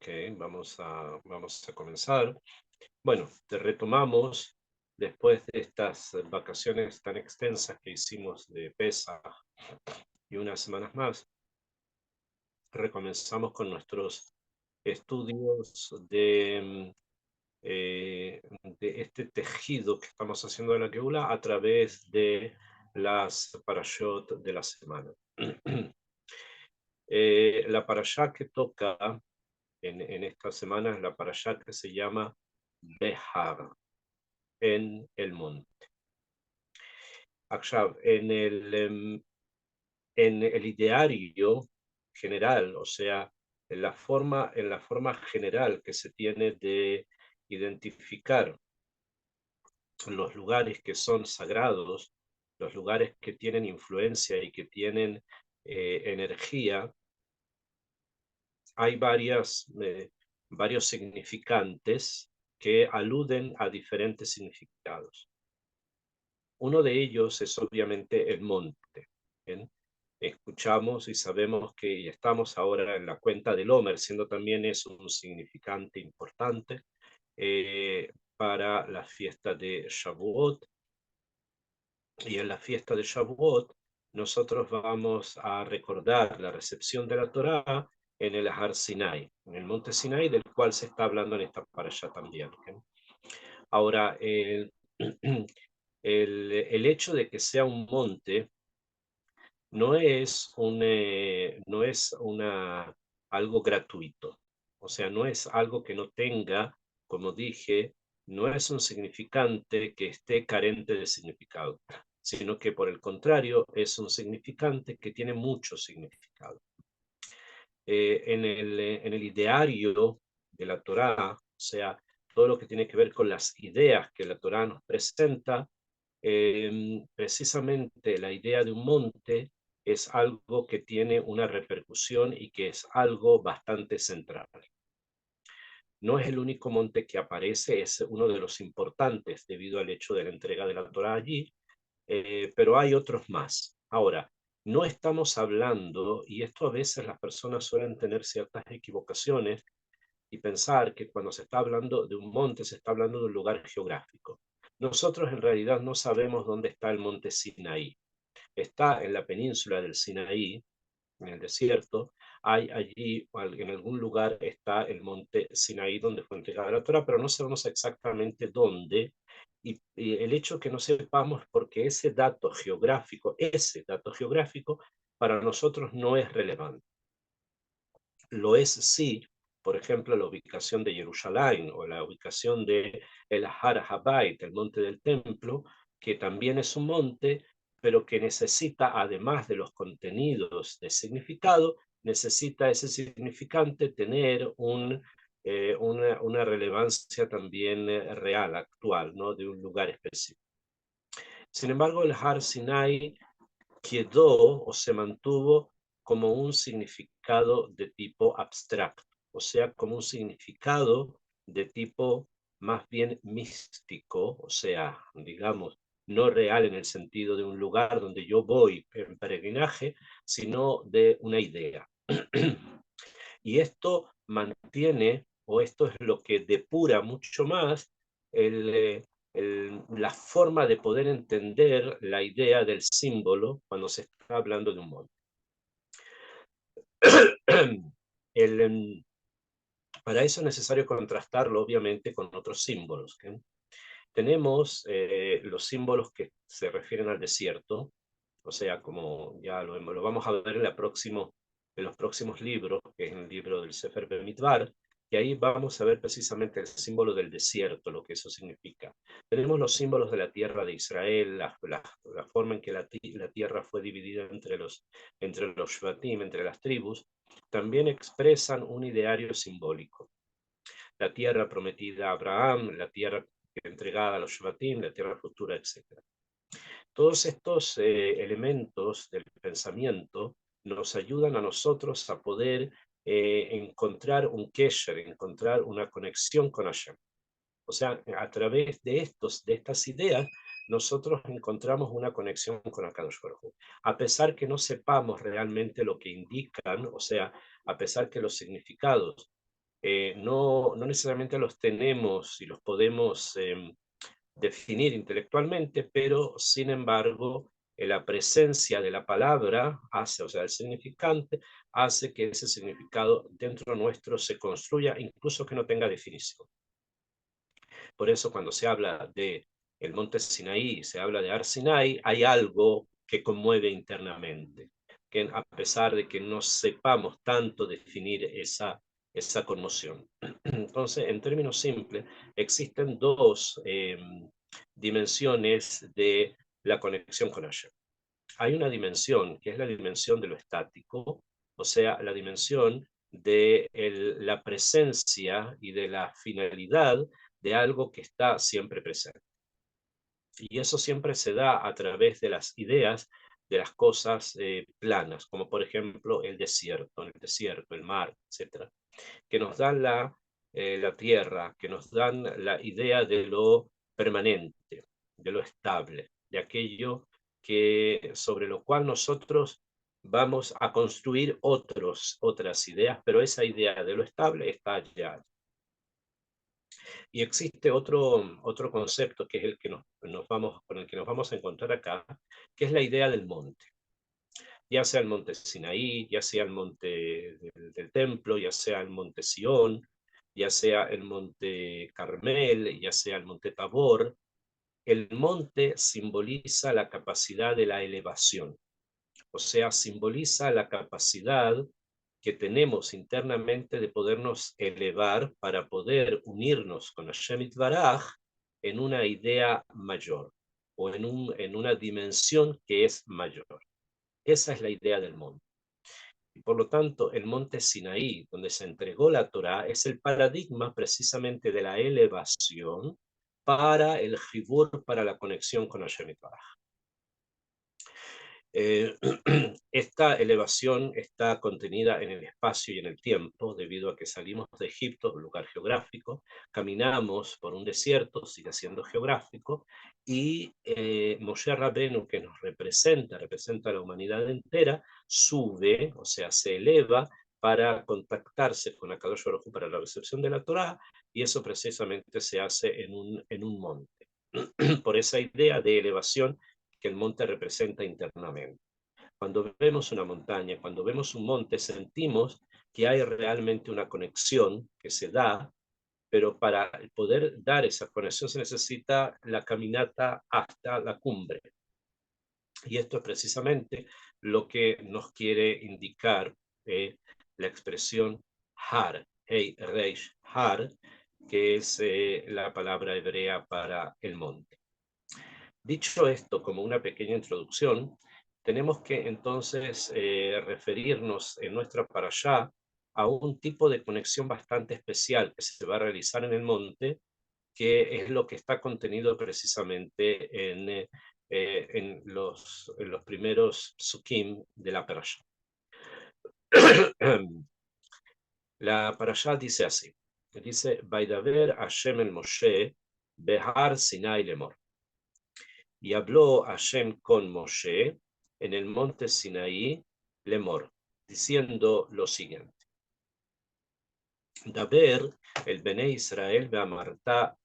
Ok, vamos a comenzar. Bueno, te retomamos después de estas vacaciones tan extensas que hicimos de Pesaj y unas semanas más. Recomenzamos con nuestros estudios de este tejido que estamos haciendo de la Geula a través de las parashot de la semana. La parashá que toca en esta semana es la parashá que se llama Behar, en el monte. Akshav, en el ideario general, o sea, en la forma general que se tiene de identificar los lugares que son sagrados, los lugares que tienen influencia y que tienen energía, hay varios significantes que aluden a diferentes significados. Uno de ellos es obviamente el monte. ¿Bien? Escuchamos y sabemos que y estamos ahora en la cuenta del Omer, siendo también es un significante importante para la fiesta de Shavuot. Y en la fiesta de Shavuot nosotros vamos a recordar la recepción de la Torá en el Har Sinai, en el monte Sinai, del cual se está hablando en esta parasha también. ¿Okay? Ahora, el hecho de que sea un monte no es algo gratuito. O sea, no es algo que no tenga, como dije, no es un significante que esté carente de significado, sino que por el contrario es un significante que tiene mucho significado. En el ideario de la Torá, o sea, todo lo que tiene que ver con las ideas que la Torá nos presenta, precisamente la idea de un monte es algo que tiene una repercusión y que es algo bastante central. No es el único monte que aparece, es uno de los importantes debido al hecho de la entrega de la Torá allí, pero hay otros más. Ahora, no estamos hablando, y esto a veces las personas suelen tener ciertas equivocaciones y pensar que cuando se está hablando de un monte se está hablando de un lugar geográfico. Nosotros en realidad no sabemos dónde está el monte Sinaí. Está en la península del Sinaí, en el desierto. Hay allí, en algún lugar está el monte Sinaí donde fue entregada la Torá, pero no sabemos exactamente dónde. Y el hecho que no sepamos porque ese dato geográfico para nosotros no es relevante. Lo es sí, por ejemplo, la ubicación de Jerusalén o la ubicación de el Har HaBayit, el monte del templo, que también es un monte, pero que necesita, además de los contenidos de significado, necesita ese significante tener una relevancia también real, actual, ¿no? De un lugar específico. Sin embargo, el Har Sinai quedó o se mantuvo como un significado de tipo abstracto, o sea, como un significado de tipo más bien místico, o sea, digamos, no real en el sentido de un lugar donde yo voy en peregrinaje, sino de una idea. Y esto mantiene, o esto es lo que depura mucho más la forma de poder entender la idea del símbolo cuando se está hablando de un monte. El, para eso es necesario contrastarlo, obviamente, con otros símbolos. ¿Okay? Tenemos los símbolos que se refieren al desierto, o sea, como ya lo vamos a ver en los próximos libros, que es el libro del Sefer Bemidbar, y ahí vamos a ver precisamente el símbolo del desierto, lo que eso significa. Tenemos los símbolos de la tierra de Israel, la forma en que la tierra fue dividida entre los Shvatim, entre las tribus, también expresan un ideario simbólico. La tierra prometida a Abraham, la tierra entregada a los Shvatim, la tierra futura, etc. Todos estos elementos del pensamiento nos ayudan a nosotros a poder encontrar un kesher, encontrar una conexión con Hashem. O sea, a través de estas ideas, nosotros encontramos una conexión con Akadosh Baruj Hu. A pesar que no sepamos realmente lo que indican, o sea, a pesar que los significados no necesariamente los tenemos y los podemos definir intelectualmente, pero sin embargo, la presencia de la palabra hace, o sea, el significante, hace que ese significado dentro nuestro se construya, incluso que no tenga definición. Por eso cuando se habla de el monte Sinaí, se habla de Ar Sinai, hay algo que conmueve internamente, que a pesar de que no sepamos tanto definir esa conmoción. Entonces, en términos simples, existen dos dimensiones de la conexión con Hashem. Hay una dimensión que es la dimensión de lo estático, o sea, la dimensión de la presencia y de la finalidad de algo que está siempre presente. Y eso siempre se da a través de las ideas de las cosas planas, como por ejemplo el desierto, el mar, etcétera, que nos dan la tierra, que nos dan la idea de lo permanente, de lo estable, de aquello sobre lo cual nosotros vamos a construir otras ideas, pero esa idea de lo estable está allá. Y existe otro concepto que es el que con el que nos vamos a encontrar acá, que es la idea del monte. Ya sea el monte Sinaí, ya sea el monte del templo, ya sea el monte Sión, ya sea el monte Carmel, ya sea el monte Tabor. El monte simboliza la capacidad de la elevación, o sea, simboliza la capacidad que tenemos internamente de podernos elevar para poder unirnos con Hashem Yitbaraj en una idea mayor o en una dimensión que es mayor. Esa es la idea del monte. Y por lo tanto, el monte Sinaí, donde se entregó la Torá, es el paradigma precisamente de la elevación para el jibur, para la conexión con Hashem Yitbaraj. Esta elevación está contenida en el espacio y en el tiempo, debido a que salimos de Egipto, un lugar geográfico, caminamos por un desierto, sigue siendo geográfico, y Moshe Rabbeinu, que nos representa a la humanidad entera, sube, o sea, se eleva para contactarse con Akadosh Baruj Hu para la recepción de la Torá, y eso precisamente se hace en un monte. Por esa idea de elevación que el monte representa internamente. Cuando vemos una montaña, cuando vemos un monte, sentimos que hay realmente una conexión que se da, pero para poder dar esa conexión se necesita la caminata hasta la cumbre. Y esto es precisamente lo que nos quiere indicar la expresión Har, Hei Reish Har, que es la palabra hebrea para el monte. Dicho esto, como una pequeña introducción, tenemos que entonces referirnos en nuestra parashá a un tipo de conexión bastante especial que se va a realizar en el monte, que es lo que está contenido precisamente en los primeros psukim de la parashá. La parashá dice así, dice, Vaidaber Hashem el Moshe behar Sinai lemor. Y habló Hashem con Moshe en el monte Sinaí, lemor, diciendo lo siguiente. Daber, el Bene Israel, beamarta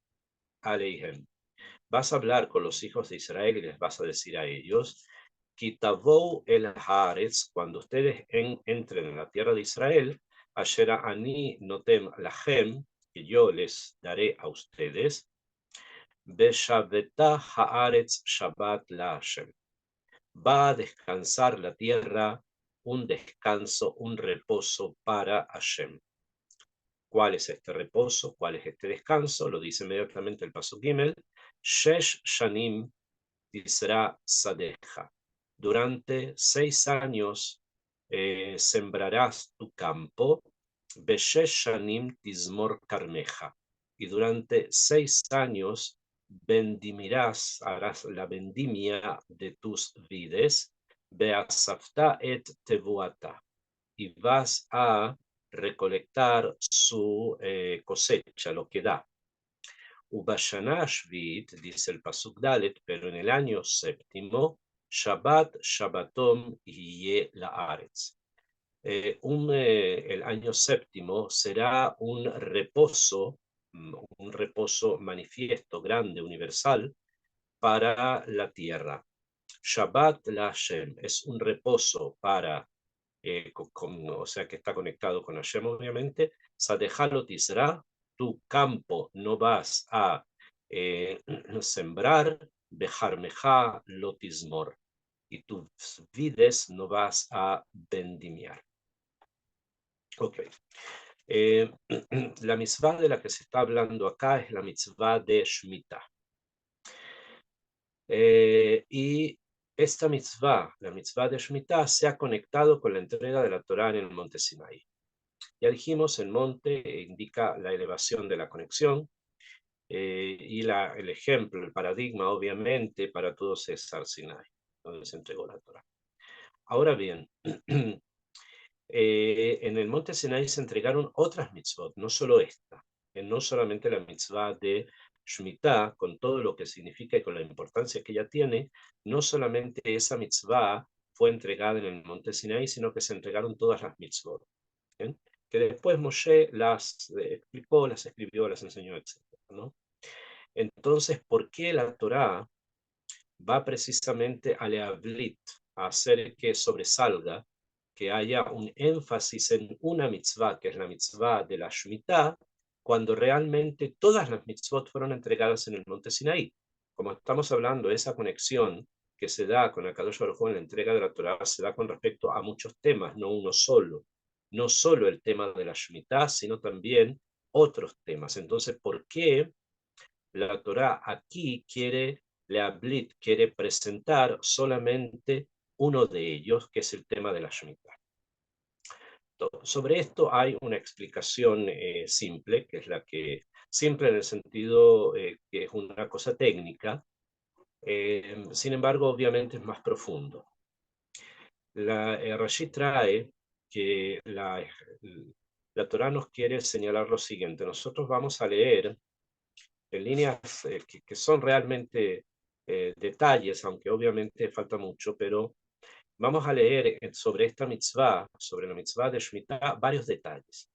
aleihem. Vas a hablar con los hijos de Israel y les vas a decir a ellos, Kitavou el haaretz, cuando ustedes entren en la tierra de Israel, Ashera ani notem lachem, que yo les daré a ustedes, Beshaveta haaretz Shabbat la Hashem. Va a descansar la tierra, un descanso, un reposo para Hashem. ¿Cuál es este reposo? ¿Cuál es este descanso? Lo dice inmediatamente el Pasuk Gimel. Shesh Shanim Tisra Sadeja. Durante 6 años sembrarás tu campo. Beshesh Shanim Tismor Carmeja. Y durante 6 años bendimirás, harás la vendimia de tus vides. Beasafta et tevuata. Y vas a recolectar su cosecha, lo que da. Ubashana Shvit, dice el Pasuk Dalet, pero en el año séptimo, Shabbat Shabbatom Hiye Laaretz. el año séptimo será un reposo manifiesto, grande, universal, para la tierra. Shabbat la Hashem es un reposo para, o sea, que está conectado con Hashem, obviamente. Sadejalot Isra, tu campo no vas a sembrar, Bejarmeja lotismor, y tus vides no vas a vendimiar. Ok. La mitzvah de la que se está hablando acá es la mitzvah de Shemitah. Y esta mitzvah, la mitzvah de Shemitah, se ha conectado con la entrega de la Torá en el monte Sinaí. Ya dijimos, el monte indica la elevación de la conexión, y el ejemplo, el paradigma, obviamente, para todos es Har Sinai, donde se entregó la Torá. Ahora bien, en el monte Sinai se entregaron otras mitzvot, no solo esta, no solamente la mitzvah de Shemitah, con todo lo que significa y con la importancia que ella tiene, no solamente esa mitzvah fue entregada en el monte Sinai, sino que se entregaron todas las mitzvot, ¿bien? Que después Moshe las explicó, las escribió, las enseñó, etc., ¿no? Entonces, ¿por qué la Torá va precisamente a leablit, a hacer que sobresalga, que haya un énfasis en una mitzvah, que es la mitzvah de la Shemitah, cuando realmente todas las mitzvot fueron entregadas en el monte Sinaí? Como estamos hablando, esa conexión que se da con Akadosh Baruj Hu en la entrega de la Torah se da con respecto a muchos temas, no uno solo. No solo el tema de la Shemitah, sino también otros temas. Entonces, ¿por qué la Torá aquí quiere presentar solamente uno de ellos, que es el tema de la Shemitah? Sobre esto hay una explicación simple, que es la que, simple en el sentido que es una cosa técnica, sin embargo, obviamente es más profundo. Rashi trae que la Torá nos quiere señalar lo siguiente. Nosotros vamos a leer en líneas que son realmente detalles, aunque obviamente falta mucho, pero vamos a leer sobre esta mitzvah, sobre la mitzvah de Shemitah, varios detalles.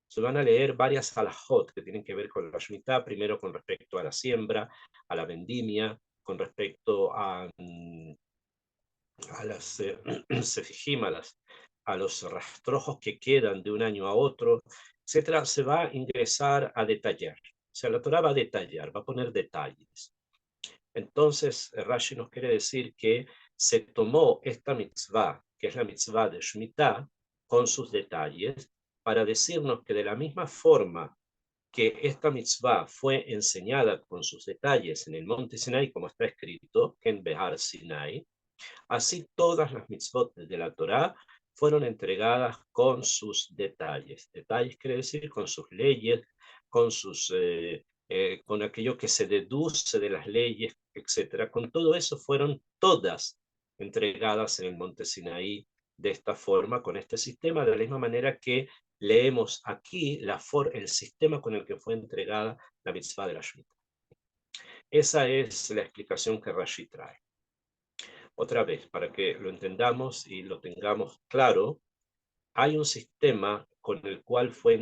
Se van a leer varias halajot que tienen que ver con la Shemitah, primero con respecto a la siembra, a la vendimia, con respecto a las sefijim, a los rastrojos que quedan de un año a otro, etcétera. Se va a ingresar a detallar. O sea, la Torah va a detallar, va a poner detalles. Entonces, Rashi nos quiere decir que se tomó esta mitzvah, que es la mitzvah de Shemitah, con sus detalles, para decirnos que de la misma forma que esta mitzvah fue enseñada con sus detalles en el monte Sinai, como está escrito, en Behar Sinai, así todas las mitzvot de la Torá fueron entregadas con sus detalles. Detalles quiere decir con sus leyes, con aquello que se deduce de las leyes, etc. Con todo eso fueron todas entregadas en el monte Sinaí de esta forma, con este sistema, de la misma manera que leemos aquí el sistema con el que fue entregada la mitzvah de la Shemitah. Esa es la explicación que Rashi trae. Otra vez, para que lo entendamos y lo tengamos claro, hay un sistema con el cual fue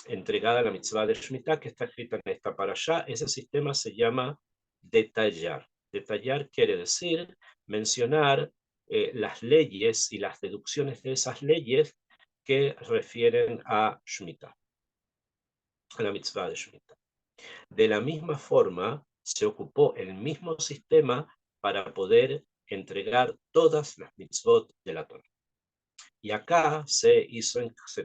entregada la mitzvah de Shemitah, que está escrita en esta parashá. Ese sistema se llama detallar. Detallar quiere decir mencionar las leyes y las deducciones de esas leyes que refieren a Shemitah, a la mitzvah de Shemitah. De la misma forma, se ocupó el mismo sistema para poder entregar todas las mitzvot de la Torah. Y acá se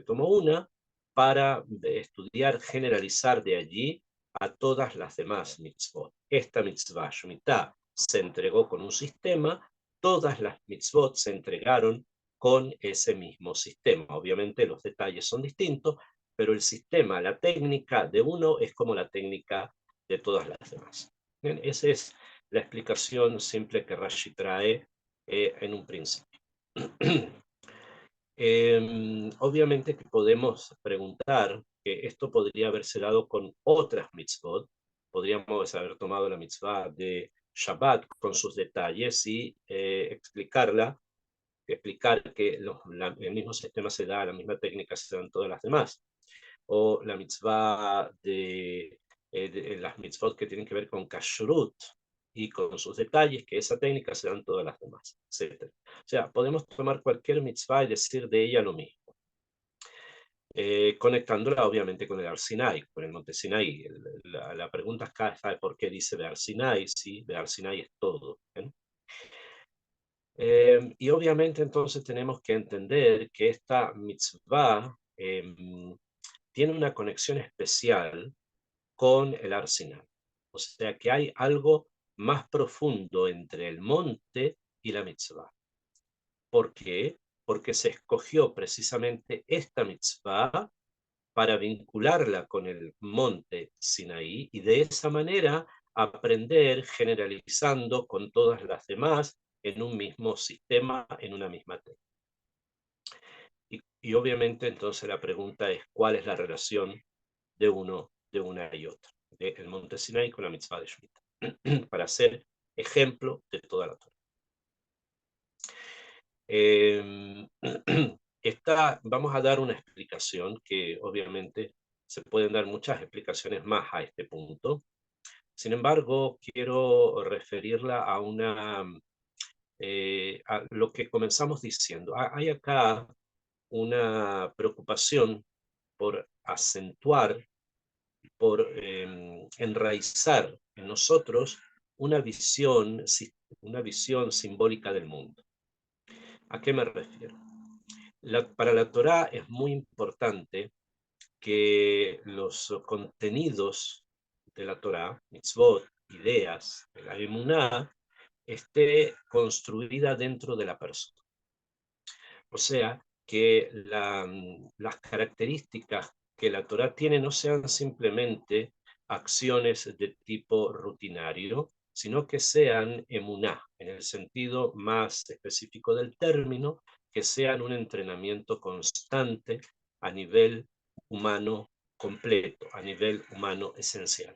tomó una para estudiar, generalizar de allí a todas las demás mitzvot. Esta mitzvah, Shemitah, se entregó con un sistema, todas las mitzvot se entregaron con ese mismo sistema. Obviamente los detalles son distintos, pero el sistema, la técnica de uno es como la técnica de todas las demás. Bien, esa es la explicación simple que Rashi trae en un principio. Obviamente que podemos preguntar que esto podría haberse dado con otras mitzvot. Podríamos haber tomado la mitzvah de Shabbat con sus detalles y explicarla explicar que el mismo sistema se da, la misma técnica se da en todas las demás. O la mitzvah de las mitzvot que tienen que ver con kashrut y con sus detalles, que esa técnica se da en todas las demás, etc. O sea, podemos tomar cualquier mitzvah y decir de ella lo mismo. Conectándola obviamente con el Har Sinai, con el monte Sinai. La pregunta acá es por qué dice Be'ar Sinai, sí, Be'ar Sinai es todo. Y obviamente entonces tenemos que entender que esta mitzvah tiene una conexión especial con el Har Sinai. O sea que hay algo más profundo entre el monte y la mitzvah. ¿Por qué? Porque se escogió precisamente esta mitzvah para vincularla con el monte Sinaí y de esa manera aprender generalizando con todas las demás en un mismo sistema, en una misma técnica. Y obviamente entonces la pregunta es ¿cuál es la relación de una y otra? Del monte Sinaí con la mitzvah de Shemitah, para ser ejemplo de toda la Torah. Vamos a dar una explicación que obviamente se pueden dar muchas explicaciones más a este punto. Sin embargo, quiero referirla a a lo que comenzamos diciendo. Hay acá una preocupación por acentuar, por enraizar en nosotros una visión simbólica del mundo. ¿A qué me refiero? Para la Torá es muy importante que los contenidos de la Torá, mitzvot, ideas, de la emuná, esté construida dentro de la persona. O sea, que las características que la Torá tiene no sean simplemente acciones de tipo rutinario, sino que sean emuná, en el sentido más específico del término, que sean un entrenamiento constante a nivel humano completo, a nivel humano esencial.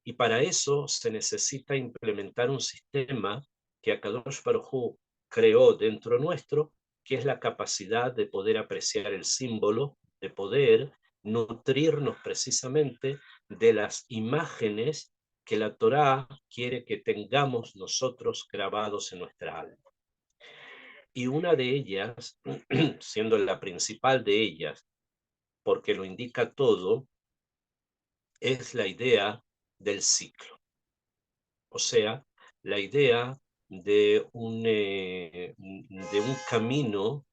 Y para eso se necesita implementar un sistema que Akadosh Baruj Hu creó dentro nuestro, que es la capacidad de poder apreciar el símbolo, de poder nutrirnos precisamente de las imágenes que la Torá quiere que tengamos nosotros grabados en nuestra alma. Y una de ellas, siendo la principal de ellas, porque lo indica todo, es la idea del ciclo. O sea, la idea de un camino,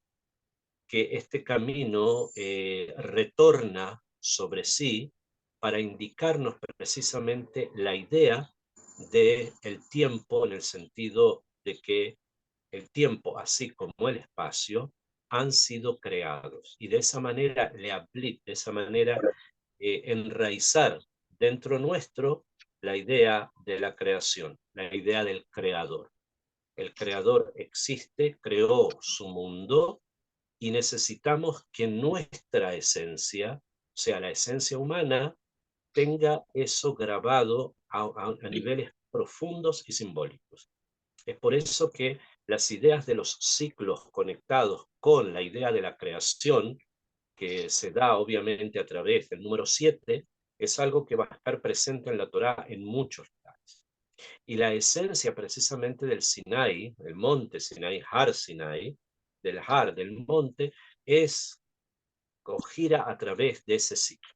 que este camino retorna sobre sí para indicarnos precisamente la idea del tiempo, en el sentido de que el tiempo, así como el espacio, han sido creados. Y de esa manera, de esa manera, enraizar dentro nuestro la idea de la creación, la idea del creador. El creador existe, creó su mundo y necesitamos que nuestra esencia, o sea, la esencia humana, tenga eso grabado a niveles profundos y simbólicos. Es por eso que las ideas de los ciclos conectados con la idea de la creación, que se da obviamente a través del número 7, es algo que va a estar presente en la Torá en muchos lugares. Y la esencia precisamente del Sinai, el monte Sinai, Har Sinai, del Har, del monte, gira a través de ese ciclo,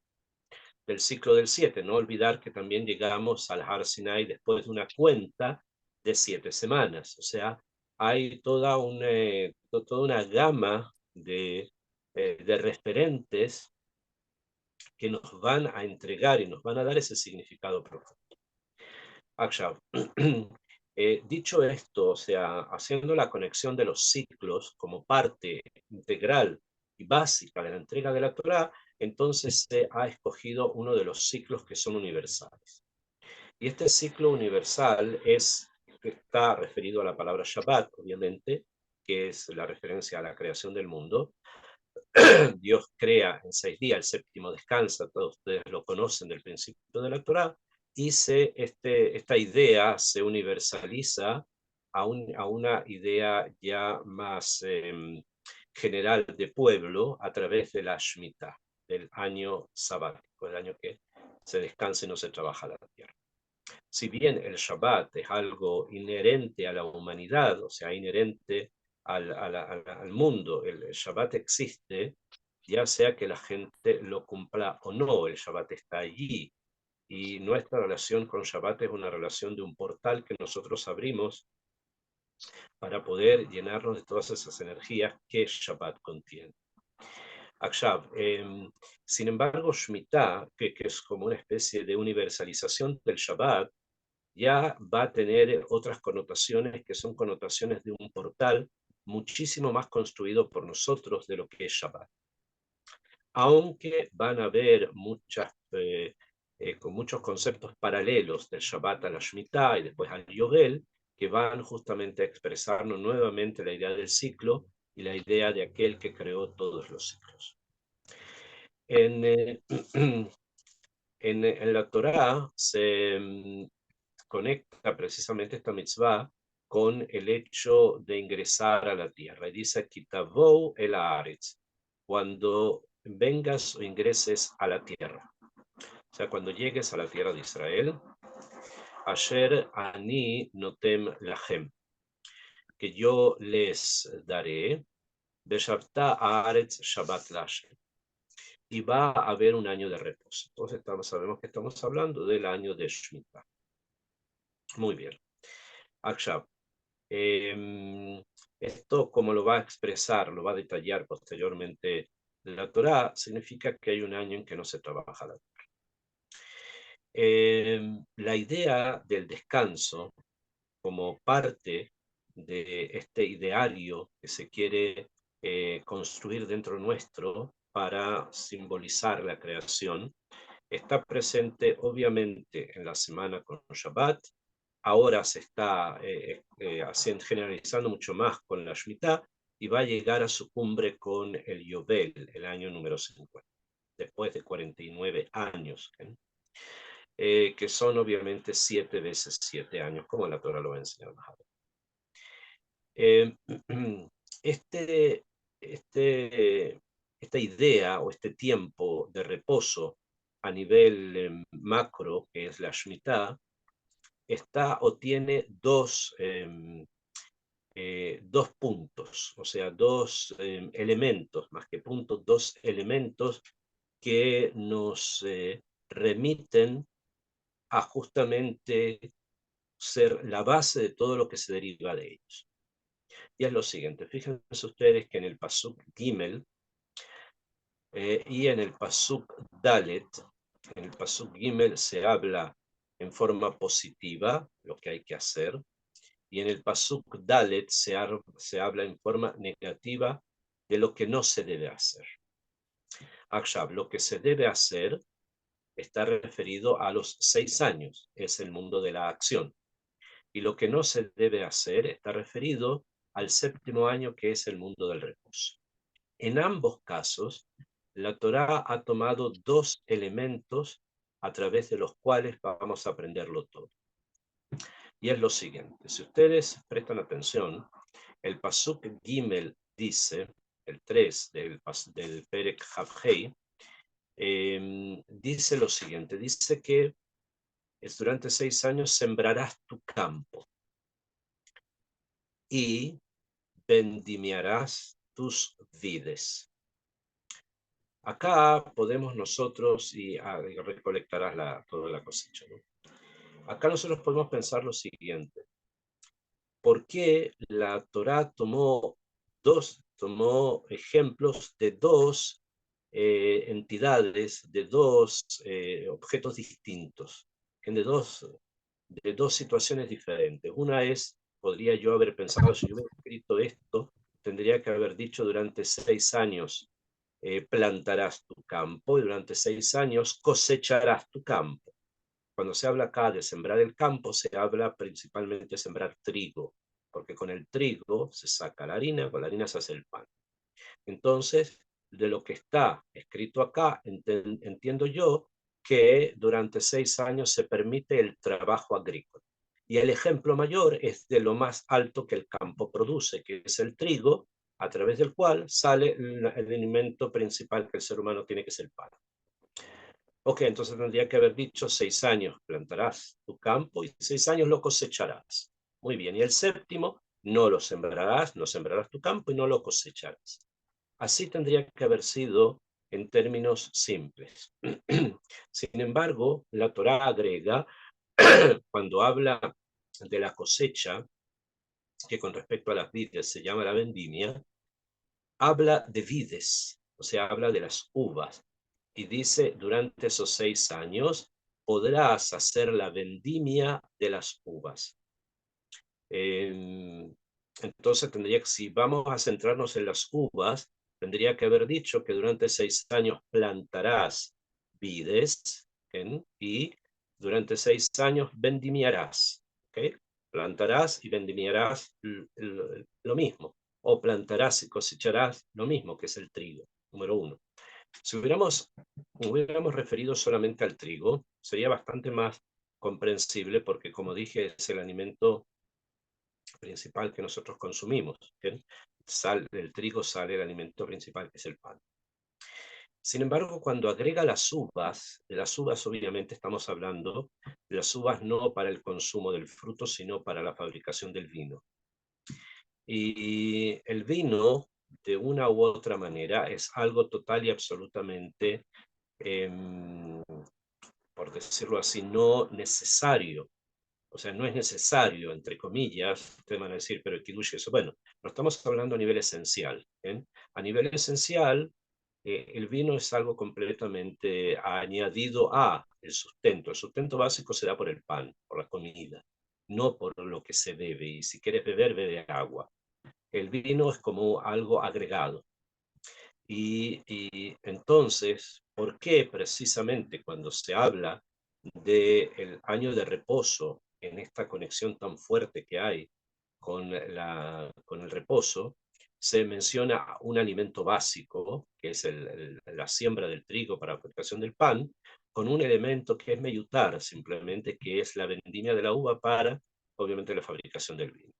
del ciclo del 7. No olvidar que también llegamos al Har Sinai después de una cuenta de 7 semanas. O sea, hay toda una gama de referentes que nos van a entregar y nos van a dar ese significado profundo. Dicho esto, o sea, haciendo la conexión de los ciclos como parte integral y básica de la entrega de la Torá, entonces se ha escogido uno de los ciclos que son universales. Y este ciclo universal está referido a la palabra Shabbat, obviamente, que es la referencia a la creación del mundo. Dios crea en 6 días, el séptimo descansa, todos ustedes lo conocen del principio de la Torá, y esta idea se universaliza a una idea ya más general de pueblo a través de la Shemitah, del año sabático, el año que se descansa y no se trabaja la tierra. Si bien el Shabbat es algo inherente a la humanidad, o sea, inherente al mundo, el Shabbat existe, ya sea que la gente lo cumpla o no, el Shabbat está allí. Y nuestra relación con Shabbat es una relación de un portal que nosotros abrimos para poder llenarnos de todas esas energías que Shabbat contiene. Akshav, sin embargo, Shemitah, que es como una especie de universalización del Shabbat, ya va a tener otras connotaciones que son connotaciones de un portal muchísimo más construido por nosotros de lo que es Shabbat. Aunque van a haber con muchos conceptos paralelos del Shabbat a la Shemitah y después al Yobel, que van justamente a expresarnos nuevamente la idea del ciclo y la idea de aquel que creó todos los ciclos. En la Torá se conecta precisamente esta mitzvah con el hecho de ingresar a la tierra. Y dice, Kitavou el Haaretz, cuando vengas o ingreses a la tierra. O sea, cuando llegues a la tierra de Israel, Asher ani notem lachem, que yo les daré, Beshavta Haaretz Shabbat Lashem, y va a haber un año de reposo. Entonces sabemos que estamos hablando del año de Shemitah. Muy bien. Akshav, esto, como lo va a expresar, lo va a detallar posteriormente la Torá, significa que hay un año en que no se trabaja la tierra. La idea del descanso como parte de este ideario que se quiere construir dentro nuestro para simbolizar la creación, está presente obviamente en la semana con Shabbat. Ahora se está generalizando mucho más con la Shemitah y va a llegar a su cumbre con el Yobel, el año número 50, después de 49 años, que son obviamente 7 veces 7 años, como la Torah lo va a enseñar más adelante. Esta idea o este tiempo de reposo a nivel macro, que es la Shemitah, está o tiene dos puntos, o sea, dos elementos, más que puntos, dos elementos que nos remiten a justamente ser la base de todo lo que se deriva de ellos. Y es lo siguiente, fíjense ustedes que en el Pasuk Gimel y en el Pasuk Dalet, en el Pasuk Gimel se habla en forma positiva, lo que hay que hacer, y en el Pasuk Dalet se habla en forma negativa de lo que no se debe hacer. Akshav, lo que se debe hacer está referido a los 6 años, es el mundo de la acción. Y lo que no se debe hacer está referido al 7º año, que es el mundo del reposo. En ambos casos, la Torá ha tomado dos elementos a través de los cuales vamos a aprenderlo todo. Y es lo siguiente, si ustedes prestan atención, el Pasuk Gimel dice, el 3 del Perek Havhei, dice lo siguiente, dice que durante 6 años sembrarás tu campo y vendimiarás tus vides. Acá podemos nosotros, y recolectarás toda la cosecha, ¿no? Acá nosotros podemos pensar lo siguiente. ¿Por qué la Torá tomó ejemplos de dos entidades, de dos objetos distintos, de dos situaciones diferentes? Una es, podría yo haber pensado, si yo hubiera escrito esto, tendría que haber dicho durante 6 años plantarás tu campo y durante 6 años cosecharás tu campo. Cuando se habla acá de sembrar el campo, se habla principalmente de sembrar trigo, porque con el trigo se saca la harina, con la harina se hace el pan. Entonces, de lo que está escrito acá, entiendo yo que durante 6 años se permite el trabajo agrícola. Y el ejemplo mayor es de lo más alto que el campo produce, que es el trigo, a través del cual sale el alimento principal que el ser humano tiene, que es el pan. Ok, entonces tendría que haber dicho 6 años plantarás tu campo y 6 años lo cosecharás. Muy bien, y el séptimo no lo sembrarás, no sembrarás tu campo y no lo cosecharás. Así tendría que haber sido en términos simples. Sin embargo, la Torá agrega, cuando habla de la cosecha, que con respecto a las vides se llama la vendimia, habla de vides, o sea, habla de las uvas. Y dice, durante esos 6 años podrás hacer la vendimia de las uvas. Entonces tendría que, si vamos a centrarnos en las uvas, tendría que haber dicho que durante 6 años plantarás vides, y durante 6 años vendimiarás. ¿Okay? Plantarás y vendimiarás lo mismo, o plantarás y cosecharás lo mismo, que es el trigo, número 1. Si hubiéramos referido solamente al trigo, sería bastante más comprensible, porque como dije, es el alimento principal que nosotros consumimos. ¿Bien? Del trigo sale el alimento principal, que es el pan. Sin embargo, cuando agrega las uvas, de las uvas obviamente estamos hablando de las uvas no para el consumo del fruto, sino para la fabricación del vino. Y el vino, de una u otra manera, es algo total y absolutamente, por decirlo así, no necesario. O sea, no es necesario, entre comillas. Ustedes van a decir, pero el kiddush, eso. Bueno, no estamos hablando a nivel esencial. ¿Eh? A nivel esencial, el vino es algo completamente añadido a el sustento. El sustento básico se da por el pan, por la comida, no por lo que se bebe. Y si quieres beber, bebe agua. El vino es como algo agregado. Y entonces, ¿por qué precisamente cuando se habla del año de reposo, en esta conexión tan fuerte que hay con el reposo, se menciona un alimento básico, que es la siembra del trigo para la fabricación del pan, con un elemento que es meyutar, simplemente, que es la vendimia de la uva para, obviamente, la fabricación del vino?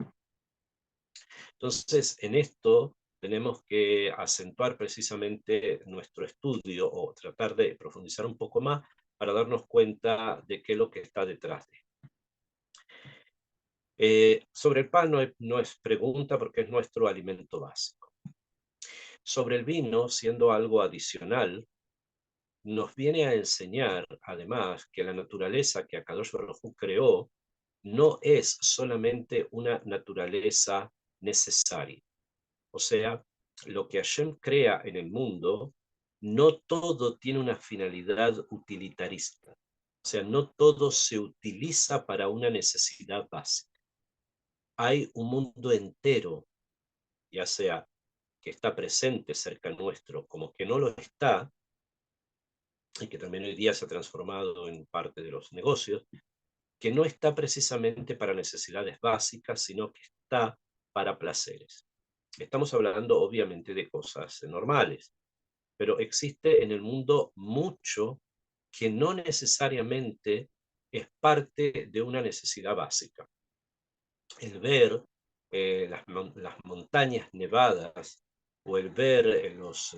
Entonces, en esto tenemos que acentuar precisamente nuestro estudio, o tratar de profundizar un poco más para darnos cuenta de qué es lo que está detrás de. Sobre el pan no es pregunta, porque es nuestro alimento básico. Sobre el vino, siendo algo adicional, nos viene a enseñar además que la naturaleza que Akadosh Baruj Hu creó no es solamente una naturaleza necesaria. O sea, lo que Hashem crea en el mundo, no todo tiene una finalidad utilitarista. O sea, no todo se utiliza para una necesidad básica. Hay un mundo entero, ya sea que está presente cerca nuestro, como que no lo está, y que también hoy día se ha transformado en parte de los negocios, que no está precisamente para necesidades básicas, sino que está para placeres. Estamos hablando obviamente de cosas normales, pero existe en el mundo mucho que no necesariamente es parte de una necesidad básica. El ver las montañas nevadas, o el ver los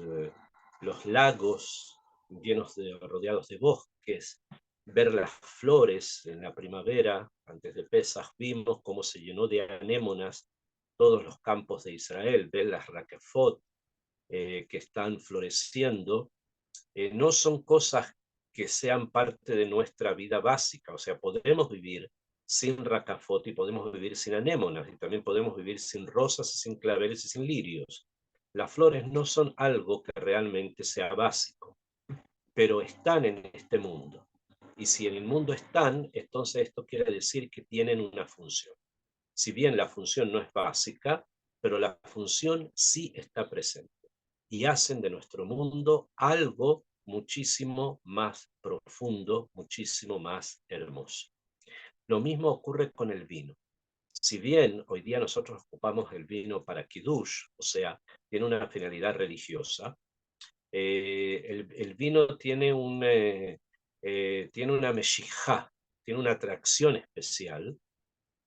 lagos rodeados de bosques, ver las flores en la primavera, antes de Pesaj, vimos cómo se llenó de anémonas todos los campos de Israel, ver las raquefot que están floreciendo. No son cosas que sean parte de nuestra vida básica. O sea, podemos vivir sin racafot y podemos vivir sin anémonas, y también podemos vivir sin rosas y sin claveles y sin lirios. Las flores no son algo que realmente sea básico, pero están en este mundo. Y si en el mundo están, entonces esto quiere decir que tienen una función. Si bien la función no es básica, pero la función sí está presente, y hacen de nuestro mundo algo muchísimo más profundo, muchísimo más hermoso. Lo mismo ocurre con el vino. Si bien hoy día nosotros ocupamos el vino para kiddush, o sea, tiene una finalidad religiosa, el vino tiene tiene una meshijá, tiene una atracción especial,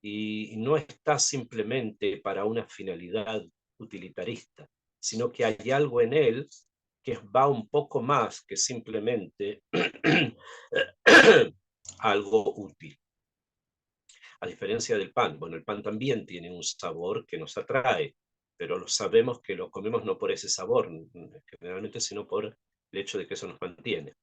y no está simplemente para una finalidad utilitarista, sino que hay algo en él que va un poco más que simplemente algo útil. A diferencia del pan, bueno, el pan también tiene un sabor que nos atrae, pero lo sabemos que lo comemos no por ese sabor, generalmente, sino por el hecho de que eso nos mantiene.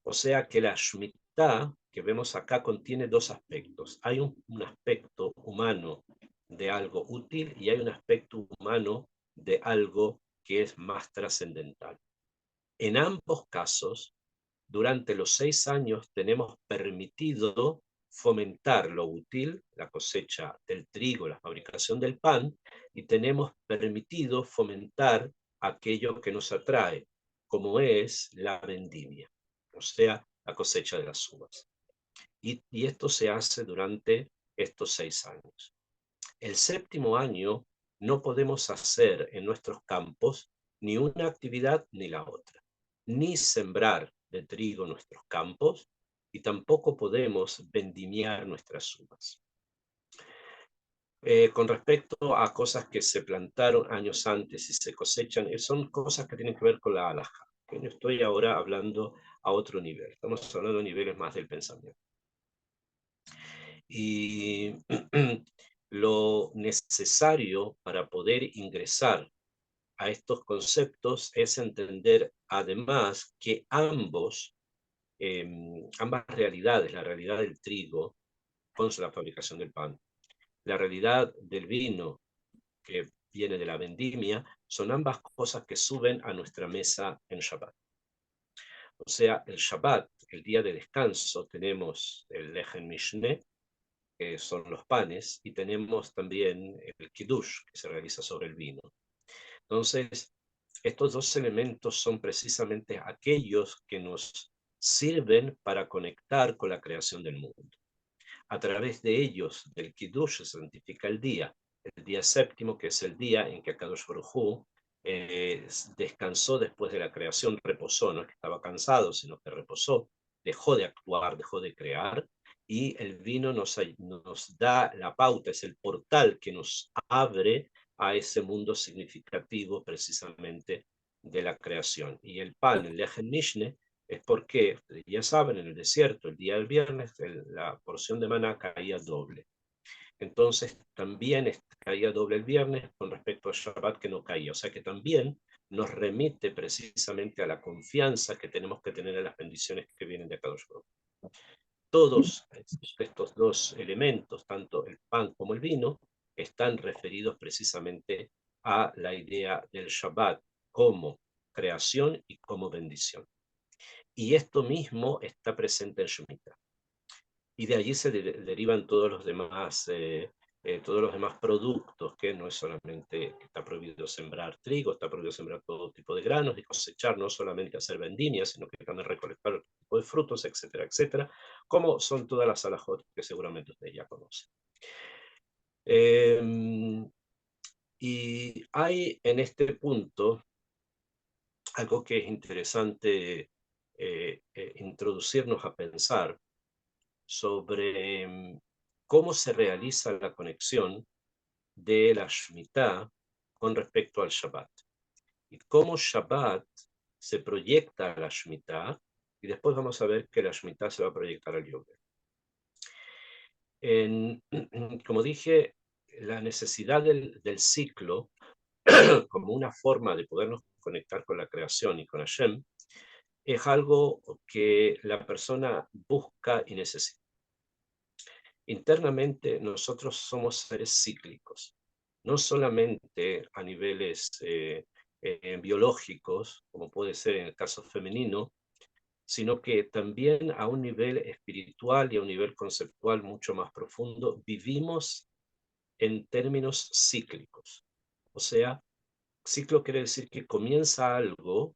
O sea que la Shemitah que vemos acá contiene dos aspectos. Hay un aspecto humano de algo útil y hay un aspecto humano de algo que es más trascendental. En ambos casos, durante los 6 años tenemos permitido fomentar lo útil, la cosecha del trigo, la fabricación del pan, y tenemos permitido fomentar aquello que nos atrae, como es la vendimia, o sea, la cosecha de las uvas. Y esto se hace durante estos 6 años. El séptimo año no podemos hacer en nuestros campos ni una actividad ni la otra, ni sembrar de trigo nuestros campos y tampoco podemos vendimiar nuestras uvas. Con respecto a cosas que se plantaron años antes y se cosechan, son cosas que tienen que ver con la halajá. Yo estoy ahora hablando a otro nivel, estamos hablando de niveles más del pensamiento. Y lo necesario para poder ingresar a estos conceptos es entender además que ambas realidades, la realidad del trigo con la fabricación del pan, la realidad del vino que viene de la vendimia, son ambas cosas que suben a nuestra mesa en Shabbat. O sea, el Shabbat, el día de descanso, tenemos el Lechen Mishneh, que son los panes, y tenemos también el Kiddush, que se realiza sobre el vino. Entonces, estos dos elementos son precisamente aquellos que nos sirven para conectar con la creación del mundo. A través de ellos, del Kiddush, se santifica el día séptimo, que es el día en que Akadosh Baruj Hu descansó después de la creación, reposó, no es que estaba cansado, sino que reposó, dejó de actuar, dejó de crear, y el vino nos da la pauta, es el portal que nos abre a ese mundo significativo precisamente de la creación. Y el pan, el Lechen Mishneh, es porque, ya saben, en el desierto, el día del viernes, la porción de maná caía doble. Entonces, también caía doble el viernes con respecto al Shabbat que no caía. O sea que también nos remite precisamente a la confianza que tenemos que tener en las bendiciones que vienen de Kadosh Baruj Hu. Todos estos dos elementos, tanto el pan como el vino, están referidos precisamente a la idea del Shabbat como creación y como bendición. Y esto mismo está presente en Shemitah. Y de allí se derivan todos los demás productos, que no es solamente que está prohibido sembrar trigo, está prohibido sembrar todo tipo de granos y cosechar, no solamente hacer vendimias, sino que también recolectar otro tipo de frutos, etcétera, etcétera, como son todas las alajot que seguramente ustedes ya conocen. Y hay en este punto algo que es interesante introducirnos a pensar sobre cómo se realiza la conexión de la Shemitah con respecto al Shabbat. Y cómo Shabbat se proyecta a la Shemitah, y después vamos a ver que la Shemitah se va a proyectar al Yom. Como dije, la necesidad del ciclo como una forma de podernos conectar con la creación y con Hashem es algo que la persona busca y necesita. Internamente nosotros somos seres cíclicos, no solamente a niveles biológicos, como puede ser en el caso femenino, sino que también a un nivel espiritual y a un nivel conceptual mucho más profundo, vivimos en términos cíclicos. O sea, ciclo quiere decir que comienza algo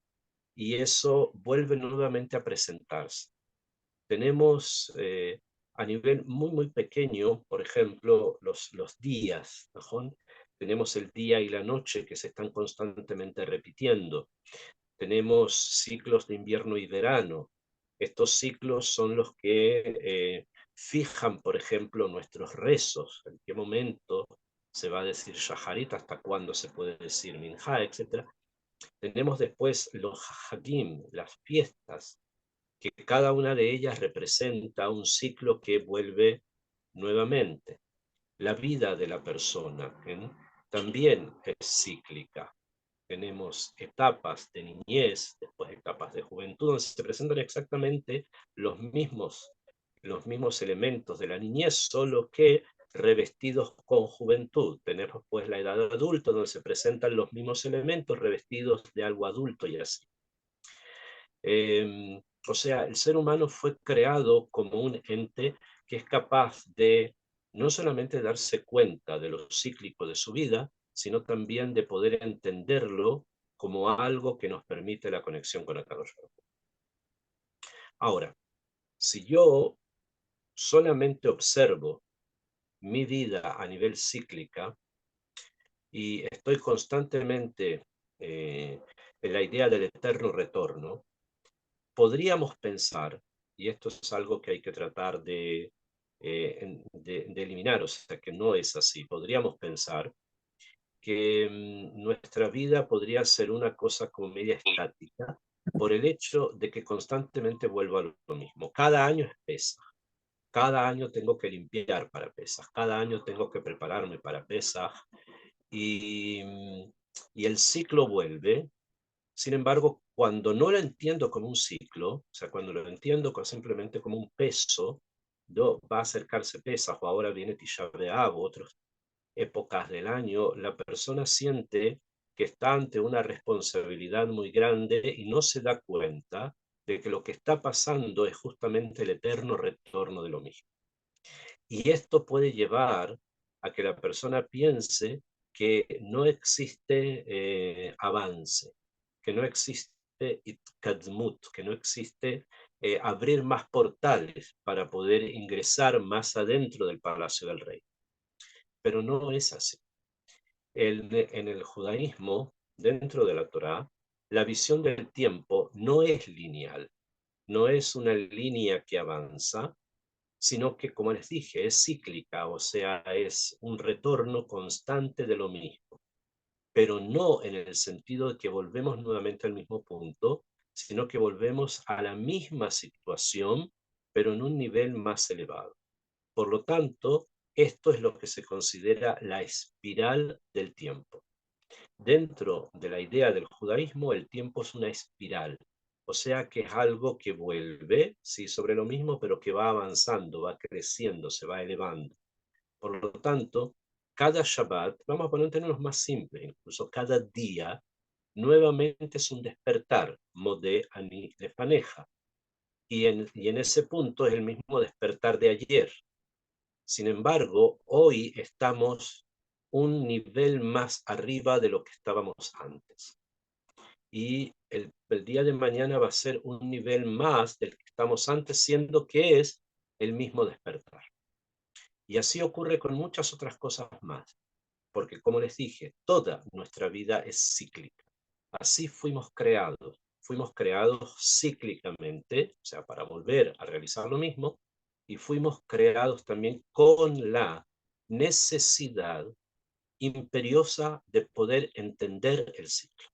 y eso vuelve nuevamente a presentarse. Tenemos a nivel muy, muy pequeño, por ejemplo, los días, ¿no? Tenemos el día y la noche que se están constantemente repitiendo. Tenemos ciclos de invierno y verano. Estos ciclos son los que fijan, por ejemplo, nuestros rezos, en qué momento se va a decir Shaharit, hasta cuándo se puede decir Minha, etc. Tenemos después los Hagim, las fiestas, que cada una de ellas representa un ciclo que vuelve nuevamente. La vida de la persona también es cíclica. Tenemos etapas de niñez, después etapas de juventud, donde se presentan exactamente los mismos elementos de la niñez, solo que revestidos con juventud. Tenemos pues la edad adulta, donde se presentan los mismos elementos revestidos de algo adulto y así. O sea, el ser humano fue creado como un ente que es capaz de no solamente darse cuenta de lo cíclico de su vida, sino también de poder entenderlo como algo que nos permite la conexión con Akadosh Baruj Hu. Ahora, si yo solamente observo mi vida a nivel cíclica y estoy constantemente en la idea del eterno retorno, podríamos pensar, y esto es algo que hay que tratar de eliminar, o sea, que no es así, podríamos pensar que nuestra vida podría ser una cosa como media estática por el hecho de que constantemente vuelvo a lo mismo. Cada año es Pesaj, cada año tengo que limpiar para Pesaj, cada año tengo que prepararme para Pesaj y, y el ciclo vuelve. Sin embargo, cuando no lo entiendo como un ciclo, o sea, cuando lo entiendo simplemente como un peso, va a acercarse Pesaj o ahora viene Tisha B'Av o otras épocas del año, la persona siente que está ante una responsabilidad muy grande y no se da cuenta de que lo que está pasando es justamente el eterno retorno de lo mismo. Y esto puede llevar a que la persona piense que no existe avance, que no existe itkadmut, que no existe abrir más portales para poder ingresar más adentro del palacio del rey. Pero no es así. En el judaísmo, dentro de la Torá, la visión del tiempo no es lineal, no es una línea que avanza, sino que, como les dije, es cíclica, o sea, es un retorno constante de lo mismo, pero no en el sentido de que volvemos nuevamente al mismo punto, sino que volvemos a la misma situación, pero en un nivel más elevado. Por lo tanto, esto es lo que se considera la espiral del tiempo. Dentro de la idea del judaísmo, el tiempo es una espiral, o sea que es algo que vuelve, sí, sobre lo mismo, pero que va avanzando, va creciendo, se va elevando. Por lo tanto, cada Shabbat, vamos a poner en términos más simples, incluso cada día, nuevamente es un despertar, modé ani lefaneja, y en ese punto es el mismo despertar de ayer. Sin embargo, hoy estamos un nivel más arriba de lo que estábamos antes. Y el día de mañana va a ser un nivel más del que estamos antes, siendo que es el mismo despertar. Y así ocurre con muchas otras cosas más, porque como les dije, toda nuestra vida es cíclica. Así fuimos creados cíclicamente, o sea, para volver a realizar lo mismo, y fuimos creados también con la necesidad imperiosa de poder entender el ciclo.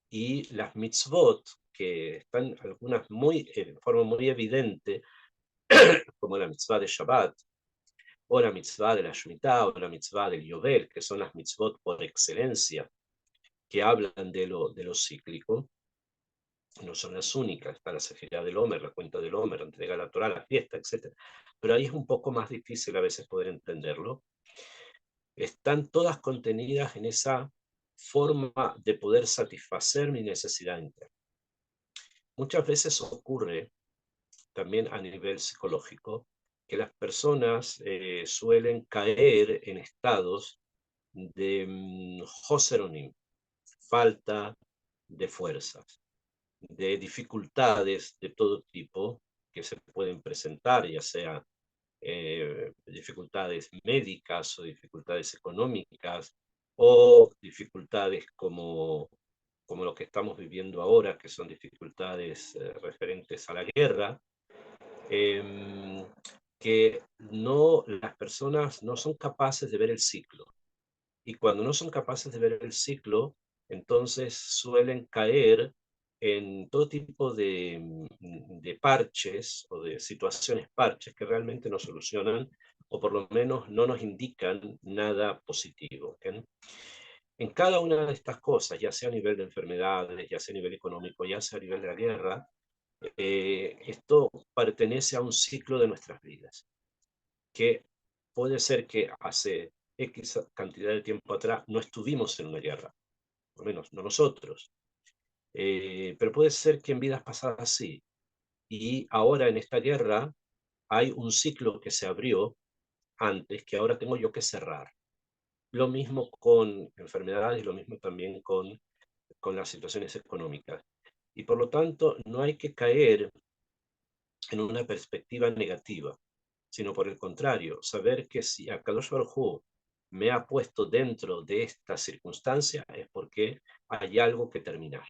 Y las mitzvot, que están algunas en forma muy evidente, como la mitzvah de Shabbat, o la mitzvah de la Shemitah, o la mitzvah del Yovel, que son las mitzvot por excelencia, que hablan de lo cíclico, no son las únicas. Está la Sefirá del Omer, la cuenta del Omer, la entrega de la Torah, la fiesta, etc. Pero ahí es un poco más difícil a veces poder entenderlo. Están todas contenidas en esa forma de poder satisfacer mi necesidad interna. Muchas veces ocurre también a nivel psicológico que las personas suelen caer en estados de Joseronim, falta de fuerzas, de dificultades de todo tipo que se pueden presentar, ya sea dificultades médicas o dificultades económicas o dificultades como lo que estamos viviendo ahora, que son dificultades referentes a la guerra. que no, las personas no son capaces de ver el ciclo. Y cuando no son capaces de ver el ciclo, entonces suelen caer en todo tipo de parches o de situaciones parches que realmente no solucionan o por lo menos no nos indican nada positivo. ¿Ok? En cada una de estas cosas, ya sea a nivel de enfermedades, ya sea a nivel económico, ya sea a nivel de la guerra, esto pertenece a un ciclo de nuestras vidas, que puede ser que hace X cantidad de tiempo atrás no estuvimos en una guerra, por lo menos no nosotros, pero puede ser que en vidas pasadas sí, y ahora en esta guerra hay un ciclo que se abrió antes que ahora tengo yo que cerrar. Lo mismo con enfermedades, lo mismo también con las situaciones económicas. Y por lo tanto, no hay que caer en una perspectiva negativa, sino por el contrario, saber que si Akadosh Baruj Hu me ha puesto dentro de esta circunstancia es porque hay algo que terminar.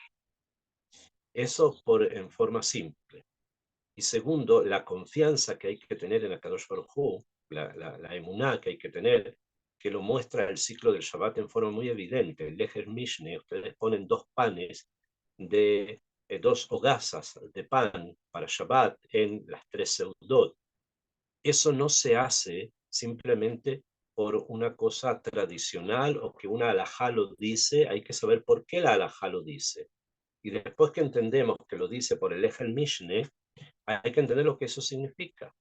Eso en forma simple. Y segundo, la confianza que hay que tener en Akadosh Baruj Hu, la emuná que hay que tener, que lo muestra el ciclo del Shabbat en forma muy evidente. El Lejer Mishne, ustedes ponen dos panes de dos hogazas de pan para Shabbat en las tres seudot. Eso no se hace simplemente por una cosa tradicional o que una alajá lo dice, hay que saber por qué la alajá lo dice. Y después que entendemos que lo dice por el Ejel Mishne, hay que entender lo que eso significa.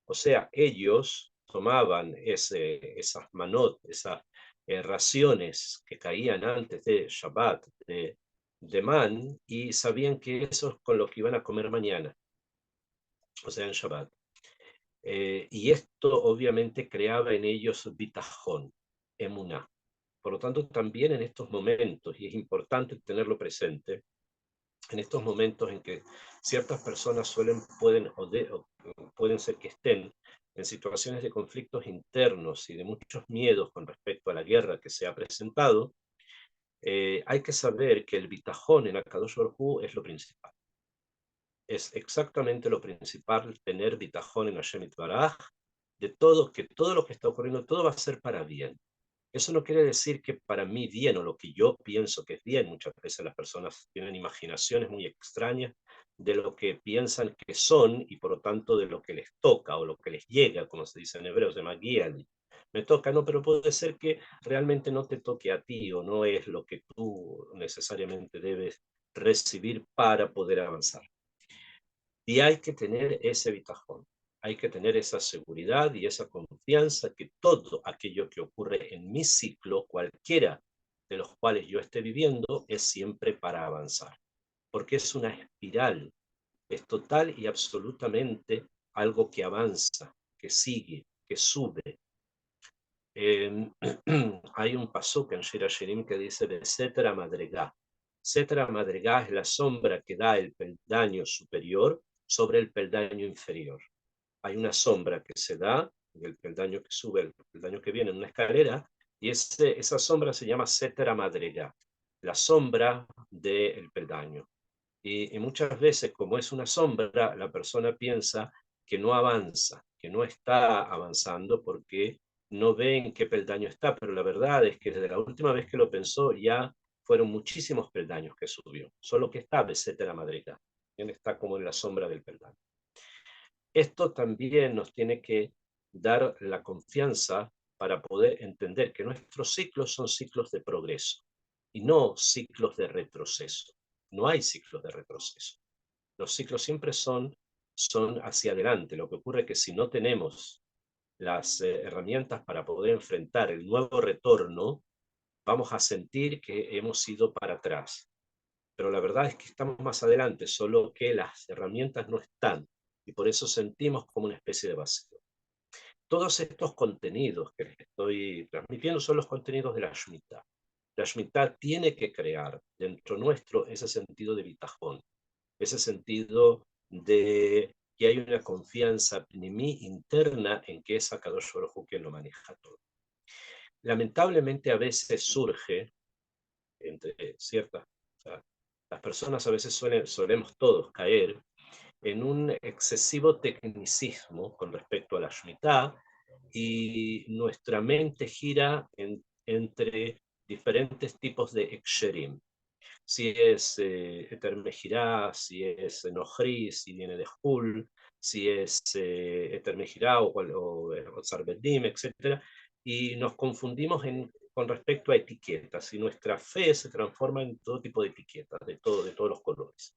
O sea, ellos tomaban esas manot, esas raciones que caían antes de Shabbat, de man, y sabían que eso es con lo que iban a comer mañana, o sea, en Shabbat. Y esto obviamente creaba en ellos bitajón, emuná. Por lo tanto, también en estos momentos, y es importante tenerlo presente, en estos momentos en que ciertas personas pueden ser que estén en situaciones de conflictos internos y de muchos miedos con respecto a la guerra que se ha presentado, hay que saber que el bitajón en Akadosh Baruj Hu es lo principal. Es exactamente lo principal tener bitajón en Hashem Yitbaraj, de todo, que todo lo que está ocurriendo, todo va a ser para bien. Eso no quiere decir que para mí bien o lo que yo pienso que es bien. Muchas veces las personas tienen imaginaciones muy extrañas de lo que piensan que son y por lo tanto de lo que les toca o lo que les llega, como se dice en hebreo, se llama guial. Me toca, no, pero puede ser que realmente no te toque a ti o no es lo que tú necesariamente debes recibir para poder avanzar. Y hay que tener ese bitajón, hay que tener esa seguridad y esa confianza que todo aquello que ocurre en mi ciclo, cualquiera de los cuales yo esté viviendo, es siempre para avanzar. Porque es una espiral, es total y absolutamente algo que avanza, que sigue, que sube. Hay un pasuk en Shir Hashirim que dice de Setra Madregá. Setra Madregá es la sombra que da el peldaño superior sobre el peldaño inferior. Hay una sombra que se da, el peldaño que sube, el peldaño que viene en una escalera, y esa sombra se llama Setra Madregá, la sombra del peldaño. Y muchas veces, como es una sombra, la persona piensa que no avanza, que no está avanzando porque no ve en qué peldaño está, pero la verdad es que desde la última vez que lo pensó ya fueron muchísimos peldaños que subió, solo que está Besete la Madriga, quien está como en la sombra del peldaño. Esto también nos tiene que dar la confianza para poder entender que nuestros ciclos son ciclos de progreso y no ciclos de retroceso. No hay ciclos de retroceso. Los ciclos siempre son hacia adelante. Lo que ocurre es que si no tenemos las herramientas para poder enfrentar el nuevo retorno, vamos a sentir que hemos ido para atrás. Pero la verdad es que estamos más adelante, solo que las herramientas no están y por eso sentimos como una especie de vacío. Todos estos contenidos que les estoy transmitiendo son los contenidos de la Shemitah. La Shemitah tiene que crear dentro nuestro ese sentido de bitajón, ese sentido de que hay una confianza en mí interna en que es Akadosh Baruj Hu quien lo maneja todo. Lamentablemente a veces surge entre ciertas, o sea, las personas a veces solemos todos caer en un excesivo tecnicismo con respecto a la Shemitah y nuestra mente gira entre diferentes tipos de eksherim. Si es Eter Mejirá, si es Nohri, si viene de Hul, si es Eter Mejirá o Zarbedim, etc. Y nos confundimos con respecto a etiquetas, y nuestra fe se transforma en todo tipo de etiquetas, de todos los colores.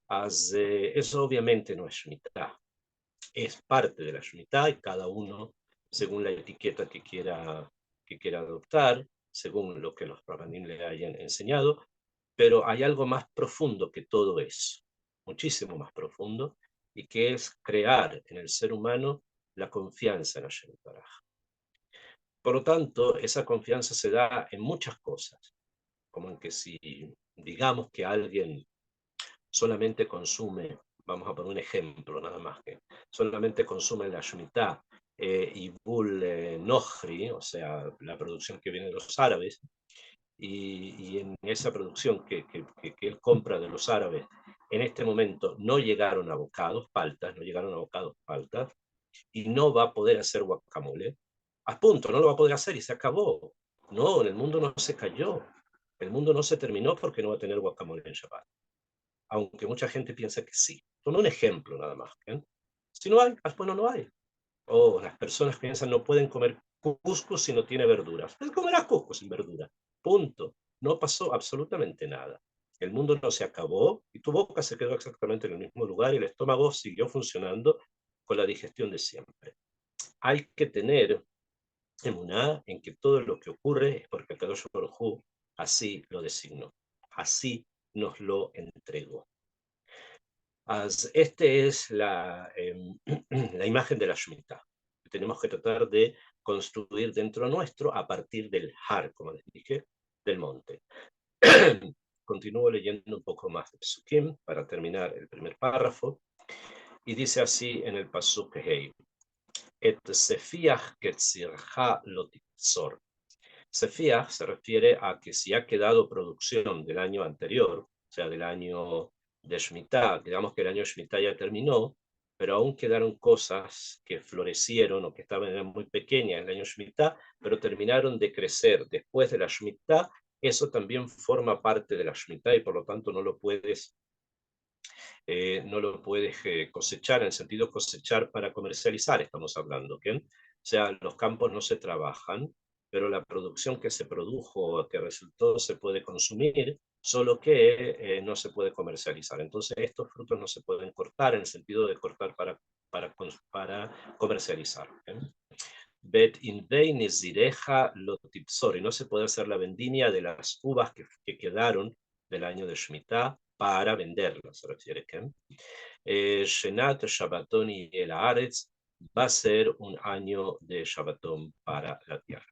Eso obviamente no es Shemitah, es parte de la Shemitah y cada uno, según la etiqueta que quiera adoptar, según lo que los Rabbanim le hayan enseñado, pero hay algo más profundo que todo eso, muchísimo más profundo, y que es crear en el ser humano la confianza en Hashem Baraj. Por lo tanto, esa confianza se da en muchas cosas, como en que si digamos que alguien solamente consume, vamos a poner un ejemplo nada más, que solamente consume la Shemitah y Bul Nohri, o sea, la producción que viene de los árabes, y en esa producción que él compra de los árabes, en este momento no llegaron abocados, paltas, no llegaron abocados, paltas, y no va a poder hacer guacamole, a punto, no lo va a poder hacer y se acabó. No, el mundo no se cayó, el mundo no se terminó porque no va a tener guacamole en Shabbat, aunque mucha gente piensa que sí. Toma un ejemplo nada más. ¿Eh? Si no hay, bueno, no hay. O las personas piensan no pueden comer cuscús si no tiene verduras. Pues comerás cuscús sin verdura. Punto. No pasó absolutamente nada. El mundo no se acabó y tu boca se quedó exactamente en el mismo lugar y el estómago siguió funcionando con la digestión de siempre. Hay que tener emuná en que todo lo que ocurre es porque el Kadosh Baruj Hu así lo designó, así nos lo entregó. Este es la imagen de la Shemitah. Tenemos que tratar de construir dentro nuestro a partir del Har, como les dije, del monte. Continúo leyendo un poco más de Pesukim para terminar el primer párrafo. Y dice así en el Pasuk Hei: Et sefiach ketzircha lo titzor. Sefiach se refiere a que si ha quedado producción del año anterior, o sea, del año de Shemitah, digamos que el año de Shemitah ya terminó, pero aún quedaron cosas que florecieron o que estaban muy pequeñas en el año Shemitah, pero terminaron de crecer después de la Shemitah, eso también forma parte de la Shemitah y por lo tanto no lo puedes cosechar, en el sentido cosechar para comercializar, estamos hablando, ¿ok? O sea, los campos no se trabajan, pero la producción que se produjo, que resultó, se puede consumir, solo que no se puede comercializar. Entonces, estos frutos no se pueden cortar, en el sentido de cortar para comercializar. ¿Okay? Bet in zireja lo tipsori, no se puede hacer la vendimia de las uvas que quedaron del año de Shemitah para venderlas, se refiere que Shenat Shabbaton y el Haaretz va a ser un año de Shabbaton para la tierra.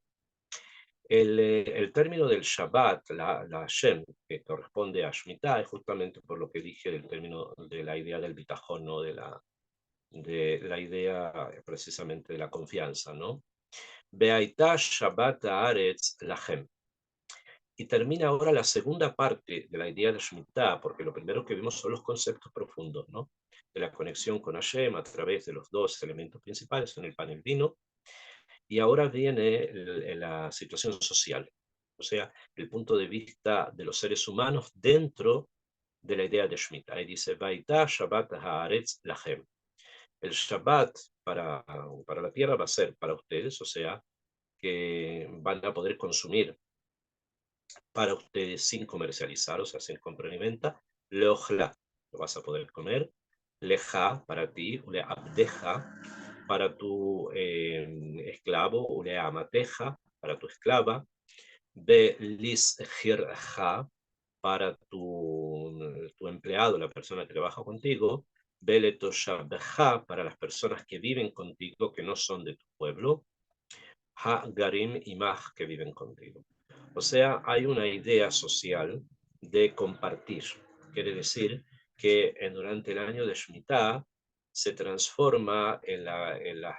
El término del Shabbat, la Shem, que corresponde a Shemitah, es justamente por lo que dije del término de la idea del bitajón, ¿no? de la idea precisamente de la confianza, ¿no? Beaitá Shabbat Haaretz Lachem. Y termina ahora la segunda parte de la idea de Shemitah, porque lo primero que vimos son los conceptos profundos, ¿no? De la conexión con Hashem a través de los dos elementos principales, en el pan y el vino, y ahora viene la situación social, o sea, el punto de vista de los seres humanos dentro de la idea de Shemitah. Ahí dice, Vaitá Shabbat Haaretz Lachem. El Shabbat para la tierra va a ser para ustedes, o sea, que van a poder consumir para ustedes sin comercializar, o sea, sin compra ni venta. Leojla, lo vas a poder comer. Leja, para ti. Le abdeja, para tu esclavo. Le amateja, para tu esclava. Be lishirja, para tu empleado, la persona que trabaja contigo. Be letoshabja, para las personas que viven contigo, que no son de tu pueblo. Ha garim imach, que viven contigo. O sea, hay una idea social de compartir. Quiere decir que durante el año de Shemitah se transforma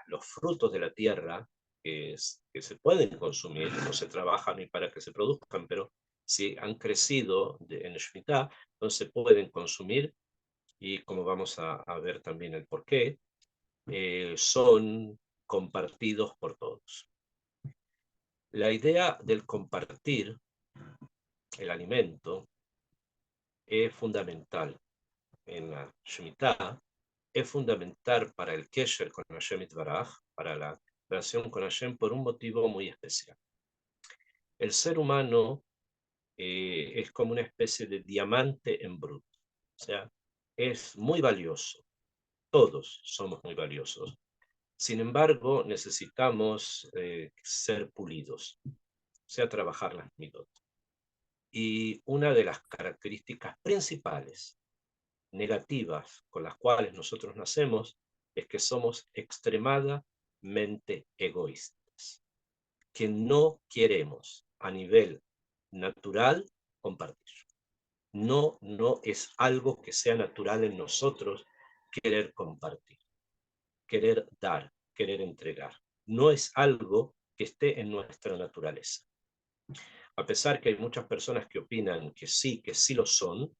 los frutos de la tierra que se pueden consumir, no se trabajan ni para que se produzcan, pero si han crecido en Shemitah, entonces se pueden consumir y como vamos a ver también el porqué, son compartidos por todos. La idea del compartir el alimento es fundamental en la Shemitah, es fundamental para el Kesher con Hashem Itbaraj, para la relación con Hashem, por un motivo muy especial. El ser humano es como una especie de diamante en bruto, o sea, es muy valioso, todos somos muy valiosos. Sin embargo, necesitamos ser pulidos, o sea, trabajar las midot. Y una de las características principales negativas con las cuales nosotros nacemos es que somos extremadamente egoístas, que no queremos a nivel natural compartir. No es algo que sea natural en nosotros querer compartir, querer dar, querer entregar. No es algo que esté en nuestra naturaleza. A pesar que hay muchas personas que opinan que sí lo son,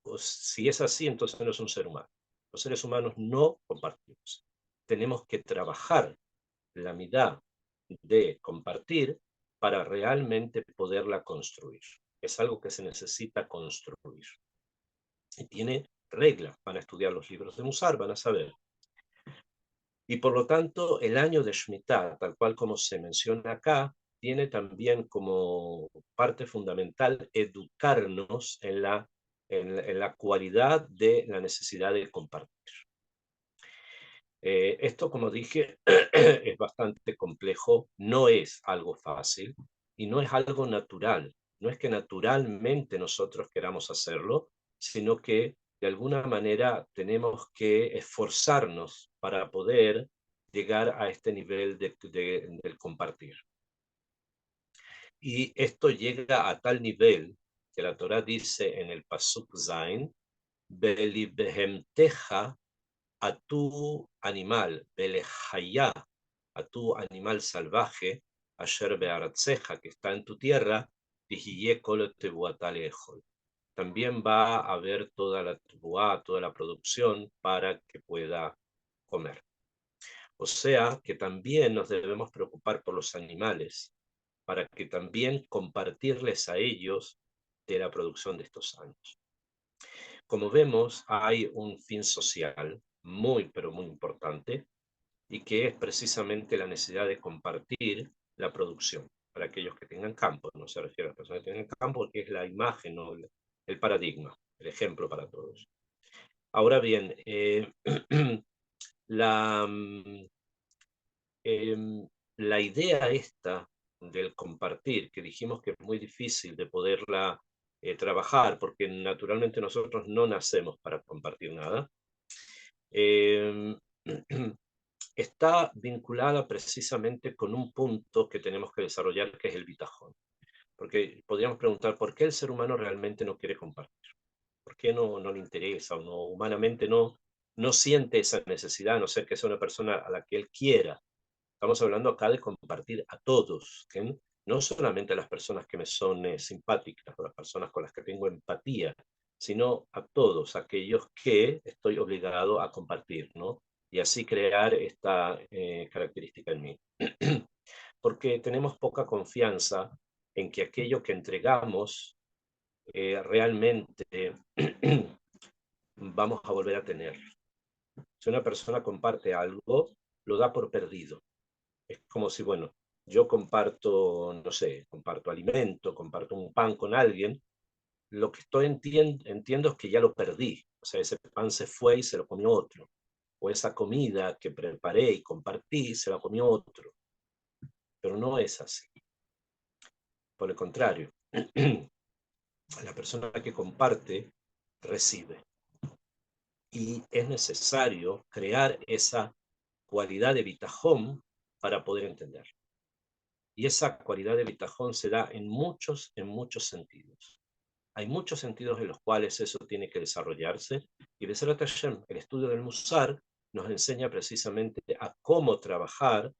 pues si es así, entonces no es un ser humano. Los seres humanos no compartimos. Tenemos que trabajar la mitad de compartir para realmente poderla construir. Es algo que se necesita construir. Y tiene reglas. Van a estudiar los libros de Musar, van a saber. Y por lo tanto, el año de Shemitah, tal cual como se menciona acá, tiene también como parte fundamental educarnos en la cualidad de la necesidad de compartir. Esto, como dije, es bastante complejo, no es algo fácil y no es algo natural. No es que naturalmente nosotros queramos hacerlo, sino que de alguna manera tenemos que esforzarnos para poder llegar a este nivel del compartir. Y esto llega a tal nivel que la Torah dice en el Pasuk Zain, Belibehemteja, a tu animal, Belejayá, a tu animal salvaje, Asher Bearatzeja, que está en tu tierra, también va a haber toda la tebuá, toda la producción para que pueda comer. O sea que también nos debemos preocupar por los animales, para que también compartirles a ellos de la producción de estos años. Como vemos, hay un fin social muy, pero muy importante, y que es precisamente la necesidad de compartir la producción para aquellos que tengan campo. No se refiere a las personas que tengan campo, porque es la imagen, ¿no? El paradigma, el ejemplo para todos. Ahora bien, la, la idea esta del compartir, que dijimos que es muy difícil de poderla trabajar, porque naturalmente nosotros no nacemos para compartir nada, está vinculada precisamente con un punto que tenemos que desarrollar, que es el bitajón. Porque podríamos preguntar, ¿por qué el ser humano realmente no quiere compartir? ¿Por qué no le interesa o no, humanamente no siente esa necesidad, a no ser que sea una persona a la que él quiera? Estamos hablando acá de compartir a todos, ¿sí? No solamente a las personas que me son simpáticas o las personas con las que tengo empatía, sino a todos aquellos que estoy obligado a compartir, ¿no? Y así crear esta característica en mí. Porque tenemos poca confianza en que aquello que entregamos realmente vamos a volver a tener. Si una persona comparte algo, lo da por perdido. Es como si, bueno, yo comparto, no sé, comparto alimento, comparto un pan con alguien, lo que entiendo es que ya lo perdí. O sea, ese pan se fue y se lo comió otro. O esa comida que preparé y compartí, se la comió otro. Pero no es así. Por el contrario, la persona que comparte recibe. Y es necesario crear esa cualidad de bitajón para poder entender. Y esa cualidad de bitajón se da en muchos sentidos. Hay muchos sentidos en los cuales eso tiene que desarrollarse. Y Be'ezarat Hashem, el estudio del Musar, nos enseña precisamente a cómo trabajar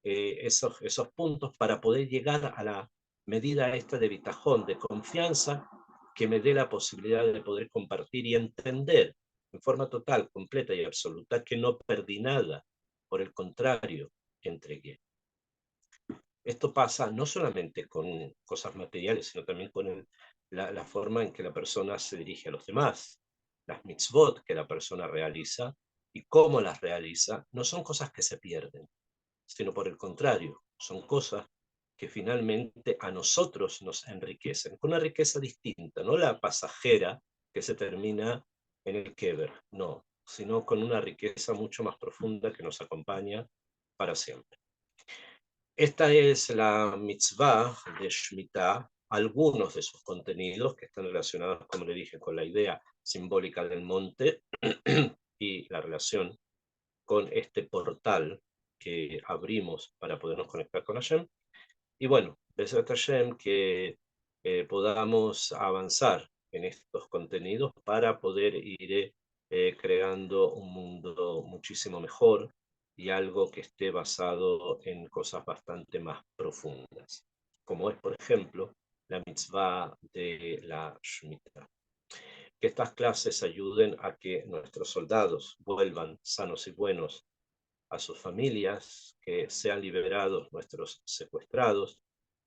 esos puntos para poder llegar a la medida esta de bitajón, de confianza, que me dé la posibilidad de poder compartir y entender forma total, completa y absoluta, que no perdí nada. Por el contrario, entregué. Esto pasa no solamente con cosas materiales, sino también con la forma en que la persona se dirige a los demás. Las mitzvot que la persona realiza y cómo las realiza no son cosas que se pierden, sino por el contrario, son cosas que finalmente a nosotros nos enriquecen, con una riqueza distinta, no la pasajera que se termina en el Kever, no, sino con una riqueza mucho más profunda que nos acompaña para siempre. Esta es la mitzvah de Shemitah, algunos de sus contenidos que están relacionados, como le dije, con la idea simbólica del monte y la relación con este portal que abrimos para podernos conectar con Hashem. Y bueno, Besat Hashem, que podamos avanzar en estos contenidos para poder ir creando un mundo muchísimo mejor y algo que esté basado en cosas bastante más profundas, como es, por ejemplo, la mitzvah de la Shemitah. Que estas clases ayuden a que nuestros soldados vuelvan sanos y buenos a sus familias, que sean liberados nuestros secuestrados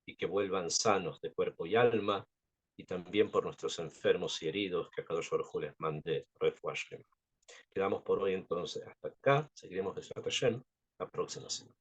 y que vuelvan sanos de cuerpo y alma, y también por nuestros enfermos y heridos, que a Kadosh Baruj Hu les mande refuah shlema. Quedamos por hoy entonces hasta acá, seguiremos de Hashem la próxima semana.